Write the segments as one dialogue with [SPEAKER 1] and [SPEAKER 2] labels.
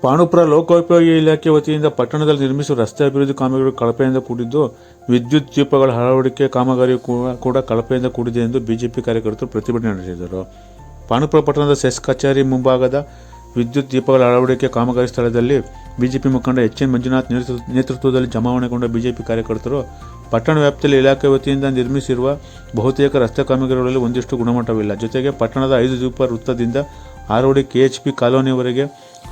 [SPEAKER 1] ಪಾಂಡುಪುರ ಲೋಕೋಪಯೋಗಿ ಇಲಾಖೆ ವತಿಯಿಂದ ಪಟ್ಟಣದಲ್ಲಿ ನಿರ್ಮಿಸುವ ರಸ್ತೆ ಅಭಿವೃದ್ಧಿ ಕಾಮಗಾರಿಗಳು ಕಳಪೆಯಿಂದ ಕೂಡಿದ್ದು, ವಿದ್ಯುತ್ ದೀಪಗಳ ಅಳವಡಿಕೆ ಕಾಮಗಾರಿ ಕೂಡ ಕಳಪೆಯಿಂದ ಕೂಡಿದೆ ಎಂದು ಬಿಜೆಪಿ ಕಾರ್ಯಕರ್ತರು ಪ್ರತಿಭಟನೆ ನಡೆಸಿದರು. ಪಾಂಡುಪುರ ಪಟ್ಟಣದ ಸೆಸ್ ಕಚೇರಿ ಮುಂಭಾಗದ ವಿದ್ಯುತ್ ದೀಪಗಳ ಅಳವಡಿಕೆ ಕಾಮಗಾರಿ ಸ್ಥಳದಲ್ಲಿ ಬಿಜೆಪಿ ಮುಖಂಡ ಎಚ್.ಎನ್. ಮಂಜುನಾಥ್ ನೇತೃತ್ವದಲ್ಲಿ ಜಮಾವಣೆಗೊಂಡ ಬಿಜೆಪಿ ಕಾರ್ಯಕರ್ತರು ಪಟ್ಟಣ ವ್ಯಾಪ್ತಿಯಲ್ಲಿ ಇಲಾಖೆ ವತಿಯಿಂದ ನಿರ್ಮಿಸಿರುವ ಬಹುತೇಕ ರಸ್ತೆ ಕಾಮಗಾರಿಗಳಲ್ಲಿ ಒಂದಿಷ್ಟು ಗುಣಮಟ್ಟವಿಲ್ಲ. ಜೊತೆಗೆ ಪಟ್ಟಣದ 5 ದೀಪ ವೃತ್ತದಿಂದ ಆರೋಡಿ ಕೆಎಚ್ಪಿ ಕಾಲೋನಿಯವರೆಗೆ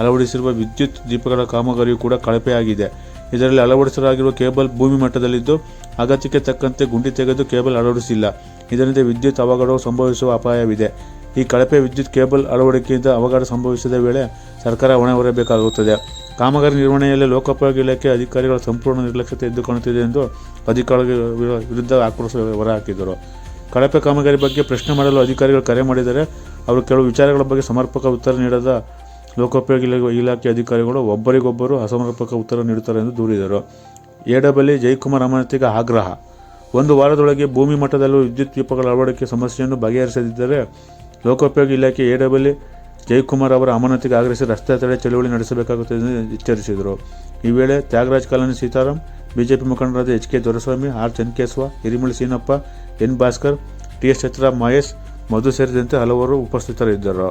[SPEAKER 1] ಅಳವಡಿಸಿರುವ ವಿದ್ಯುತ್ ದೀಪಗಳ ಕಾಮಗಾರಿಯೂ ಕೂಡ ಕಳಪೆಯಾಗಿದೆ. ಇದರಲ್ಲಿ ಅಳವಡಿಸಲಾಗಿರುವ ಕೇಬಲ್ ಭೂಮಿ ಮಟ್ಟದಲ್ಲಿದ್ದು, ಅಗತ್ಯಕ್ಕೆ ತಕ್ಕಂತೆ ಗುಂಡಿ ತೆಗೆದು ಕೇಬಲ್ ಅಳವಡಿಸಿಲ್ಲ. ಇದರಿಂದ ವಿದ್ಯುತ್ ಅವಘಡವು ಸಂಭವಿಸುವ ಅಪಾಯವಿದೆ. ಈ ಕಳಪೆ ವಿದ್ಯುತ್ ಕೇಬಲ್ ಅಳವಡಿಕೆಯಿಂದ ಅವಘಡ ಸಂಭವಿಸಿದ ವೇಳೆ ಸರ್ಕಾರ ಹೊಣೆ ಹೊರಬೇಕಾಗುತ್ತದೆ. ಕಾಮಗಾರಿ ನಿರ್ವಹಣೆಯಲ್ಲಿ ಲೋಕೋಪಯೋಗಿ ಇಲಾಖೆ ಅಧಿಕಾರಿಗಳ ಸಂಪೂರ್ಣ ನಿರ್ಲಕ್ಷ್ಯತೆ ಎದ್ದು ಕಾಣುತ್ತಿದೆ ಎಂದು ಅಧಿಕಾರಿಗಳ ವಿರುದ್ಧ ಆಕ್ರೋಶ ಹೊರಹಾಕಿದರು. ಕಳಪೆ ಕಾಮಗಾರಿ ಬಗ್ಗೆ ಪ್ರಶ್ನೆ ಮಾಡಲು ಅಧಿಕಾರಿಗಳು ಕರೆ ಮಾಡಿದರೆ ಅವರು ಕೆಲವು ವಿಚಾರಗಳ ಬಗ್ಗೆ ಸಮರ್ಪಕ ಉತ್ತರ ನೀಡದ ಲೋಕೋಪಯೋಗಿ ಇಲಾಖೆ ಅಧಿಕಾರಿಗಳು ಒಬ್ಬರಿಗೊಬ್ಬರು ಅಸಮರ್ಪಕ ಉತ್ತರ ನೀಡುತ್ತಾರೆ ಎಂದು ದೂರಿದರು. ಎಡಬಲಿ ಜಯಕುಮಾರ್ ಅಮಾನತಿಗೆ ಆಗ್ರಹ. 1 ವಾರದೊಳಗೆ ಭೂಮಿ ಮಟ್ಟದಲ್ಲೂ ವಿದ್ಯುತ್ ದೀಪಗಳ ಅಳವಡಿಕೆ ಸಮಸ್ಯೆಯನ್ನು ಬಗೆಹರಿಸದಿದ್ದರೆ ಲೋಕೋಪಯೋಗಿ ಇಲಾಖೆ ಎಡಬಲಿ ಜಯಕುಮಾರ್ ಅವರ ಅಮಾನತಿಗೆ ಆಗ್ರಹಿಸಿ ರಸ್ತೆ ತಡೆ ಚಳುವಳಿ ನಡೆಸಬೇಕಾಗುತ್ತದೆ ಎಂದು ಎಚ್ಚರಿಸಿದರು. ಈ ವೇಳೆ ತ್ಯಾಗರಾಜ್ ಕಾಲೋನಿ ಸೀತಾರಾಮ್, ಬಿಜೆಪಿ ಮುಖಂಡರಾದ H K. Doreswamy, R. Chennakeshava, Hirimali Seenappa, N. Bhaskar, T S. Chhatra, Mahesh, ಮಧು ಸೇರಿದಂತೆ ಹಲವರು ಉಪಸ್ಥಿತರಿದ್ದರು.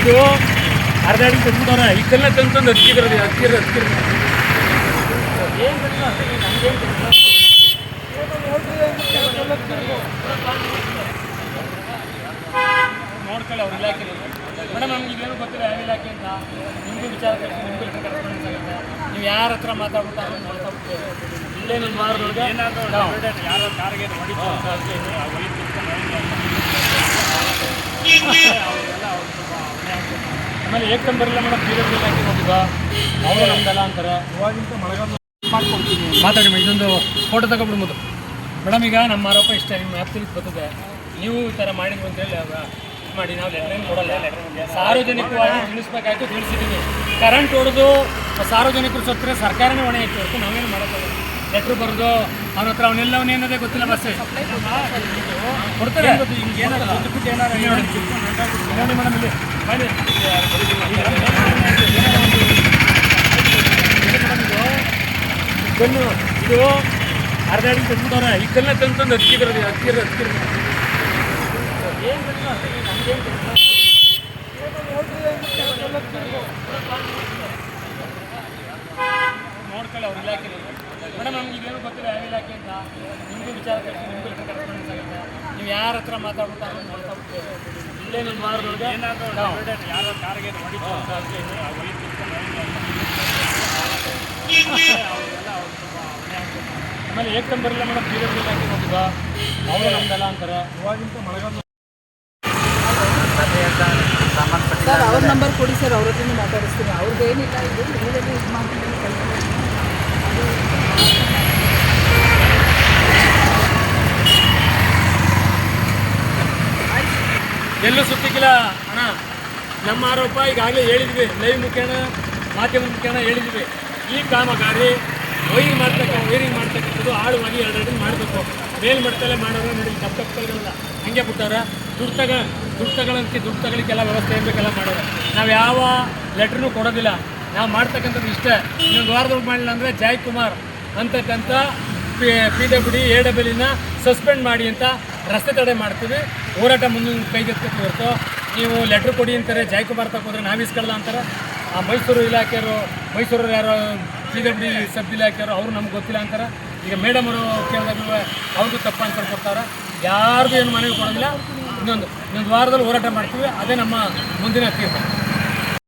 [SPEAKER 2] ಇದು ಅರ್ಧ ಅಡಿ ತಂದ್ಬಿಟ್ಟವ್ರೆ. ಈ ಕಲ್ಲ ತಂದು ಹಚ್ಚಿರೋದು ನೋಡ್ಕೊಳ್ಳಿ ಅವ್ರ ಇಲಾಖೆ. ಮೇಡಮ್ ನಮ್ಗೆ ಇದೇನು ಗೊತ್ತಿಲ್ಲ ಯಾವ ಇಲಾಖೆ ಅಂತ. ನಿಮಗೂ ವಿಚಾರ ನಿಮಗೂ ಕರೆಸ್ಪಾಂಡೆನ್ಸ್ ಆಗುತ್ತೆ. ನೀವು ಯಾರ ಹತ್ರ ಮಾತಾಡ್ಬಿಟ್ಟು ಅದನ್ನು ನೋಡ್ಕೊಬಿಟ್ಟು ಇಲ್ಲೇ ನಿಮ್ಮ ವಾರದೊಳಗೆ ಯಾರೋ ಕಾರ್ಗೆ ಹೊಡಿತು ಅಂತ ಆಮೇಲೆ ಏಕದಮ್ ಬರಲಿಲ್ಲ ಮೇಡಮ್. ಪೀರಿಯಡ್ ಇಲಾಖೆ ಹೋಗಿದ್ವಾ ಅವರು ನಮ್ದೆಲ್ಲ ಅಂತಾರೆ. ಇವಾಗಿಂತ ಮಳೆಗಾಲ ಮಾತಾಡಿ ಇದೊಂದು ಫೋಟೋ ತಗೊಬಿಡ್ಬೋದು ಮೇಡಮ್. ಈಗ ನಮ್ಮ ಆರೋಪ ಇಷ್ಟ, ನಿಮ್ಮ ವ್ಯಾಪ್ತಿಗೆ ಬರ್ತದೆ. ನೀವು ಈ ಥರ ಮಾಡಿದ್ವಿ ಅಂತೇಳಿ ಮಾಡಿ ನಾವು ಲೆಟ್ರೇನು ಕೊಡಲ್ಲ. ಸಾರ್ವಜನಿಕವಾಗಿ ತಿಳಿಸ್ಬೇಕಾಯ್ತು, ತಿಳಿಸಿದ್ದೀವಿ. ಕರೆಂಟ್ ಹೊಡೆದು ಸಾರ್ವಜನಿಕರು ಸತ್ತರೆ ಸರ್ಕಾರನೇ ಹೊಣೆ ಇತ್ತು ಹೊರತು ನಾವೇನು ಮಾಡೋದು. ಲೆಟ್ರ್ ಬರೋದು ಅವನ ಹತ್ರ ಅವನೆಲ್ಲವನ್ನೇನದೇ ಗೊತ್ತಿಲ್ಲ. ಬಸ್ಸೇ ಕೊಡ್ತಾರೆ. ಏನಾದ್ರು ನೋಡಿ ಮೇಡಮ್ ಇಲ್ಲಿ ಮಾಡಿ ಇದು ಅರ್ಧ ಅಡಿ ತಂದ್ಬಿಟ್ಟವ್ರೆ. ಈ ಕಲ್ಲ ತಂದು ಹಚ್ಚಿರೋದು ನೋಡ್ಕೊಳ್ಳಿ ಅವ್ರ ಇಲಾಖೆ. ಮೇಡಮ್ ನಮ್ಗೆ ಇದೇನು ಗೊತ್ತಿಲ್ಲ ಯಾವ ಇಲಾಖೆ ಅಂತ. ನಿಮಗೂ ವಿಚಾರ ನಿಮಗೂ ಕರೆಸ್ಪಾಂಡೆನ್ಸ್ ಆಗುತ್ತೆ. ನೀವು ಯಾರ ಹತ್ರ ಮಾತಾಡ್ಬಿಟ್ಟು ಅದನ್ನು ನೋಡ್ಕೊಬಿಟ್ಟು ಇಲ್ಲೇ ನಿಮ್ಮ ವಾರದೊಳಗೆ ಯಾರೋ ಕಾರ್ಗೆ ಹೊಡಿತು ಅಂತ ಆಮೇಲೆ ಏಕದಮ್ ಬರಲಿಲ್ಲ ಮೇಡಮ್. ಪೀರಿಯಡ್ ಇಲಾಖೆ ಹೋಗಿದ್ವಾ ಅವರು ನಮ್ದೆಲ್ಲ ಅಂತಾರೆ. ಇವಾಗಿಂತ ಮಳೆಗಾಲ
[SPEAKER 3] ಸರ್ ಅವ್ರ ನಂಬರ್ ಕೊಡಿ ಸರ್, ಅವ್ರ ಹತ್ರನೇ ಮಾತಾಡಿಸ್ತೀನಿ. ಅವ್ರದ್ದು ಏನಿಲ್ಲ, ಇದು ನೀವೇನು ಇದು ಮಾಡ್ತೀನಿ.
[SPEAKER 2] ಎಲ್ಲೂ ಸುತ್ತಿಕ್ಕಿಲ್ಲ ಅಣ್ಣ. ನಮ್ಮ ಆರೋಪ ಈಗಾಗಲೇ ಹೇಳಿದ್ವಿ, ಲೈವ್ ಮುಖೇನ ಮಾಧ್ಯಮ ಮುಖೇನ ಹೇಳಿದ್ವಿ. ಈ ಕಾಮಗಾರಿ ವೈರಿಂಗ್ ಮಾಡ್ತಕ್ಕಂಥದ್ದು ಆಳುವಾಗಿ 2 ಅಡಿ ಮಾಡಬೇಕು. ಮೇಲ್ಮಟ್ಟದಲ್ಲೇ ಮಾಡೋರು ನೋಡಿ, ತಪ್ಪುಗಳಿರಲ್ಲ ಹಂಗೆ ಬಿಟ್ಟವ್ರೆ. ದುಡ್ಡು ತಗೊಳ್ಳಿಕ್ಕೆಲ್ಲ ವ್ಯವಸ್ಥೆ ಇರಬೇಕೆಲ್ಲ ಮಾಡೋರು. ನಾವು ಯಾವ ಲೆಟ್ರನ್ನೂ ಕೊಡೋದಿಲ್ಲ. ನಾವು ಮಾಡ್ತಕ್ಕಂಥದ್ದು ಇಷ್ಟೇ. ಇನ್ನೊಂದು ವಾರದೊಳಗೆ ಮಾಡಲಿಲ್ಲ ಅಂದರೆ ಜಯಕುಮಾರ್ ಅಂತಕ್ಕಂಥ PWD AWLನ ಸಸ್ಪೆಂಡ್ ಮಾಡಿ ಅಂತ ರಸ್ತೆ ತಡೆ ಮಾಡ್ತೀವಿ. ಹೋರಾಟ ಮುಂದಿನ ಕೈಗೆತ್ಕೊತೀವಿ ಹೊರತು ನೀವು ಲೆಟ್ರ್ ಕೊಡಿ ಅಂತಾರೆ. ಜಯಕುಮಾರ್ ತಗೋದ್ರೆ ನಾವು ಇಸ್ಕೊಳ್ಳಲ್ಲ ಅಂತಾರೆ. ಆ ಮೈಸೂರು ಇಲಾಖೆಯವರು, ಮೈಸೂರವ್ರು ಯಾರೋ PWD ಸಬ್ ಇಲಾಖೆಯವರು ಅವರು ನಮ್ಗೆ ಗೊತ್ತಿಲ್ಲ ಅಂತಾರೆ. ಈಗ ಮೇಡಮ್ ಅವರು ಕೇಳಿದಾಗ ಅವ್ರಿಗೂ ತಪ್ಪು ಆನ್ಸರ್ ಕೊಡ್ತಾರೆ. ಯಾರಿಗೂ ಏನು ಮನವಿ ಕೊಡೋದಿಲ್ಲ. ಇನ್ನೊಂದು ವಾರದಲ್ಲಿ ಹೋರಾಟ ಮಾಡ್ತೀವಿ. ಅದೇ ನಮ್ಮ ಮುಂದಿನ ತೀರ್ಮಾನ.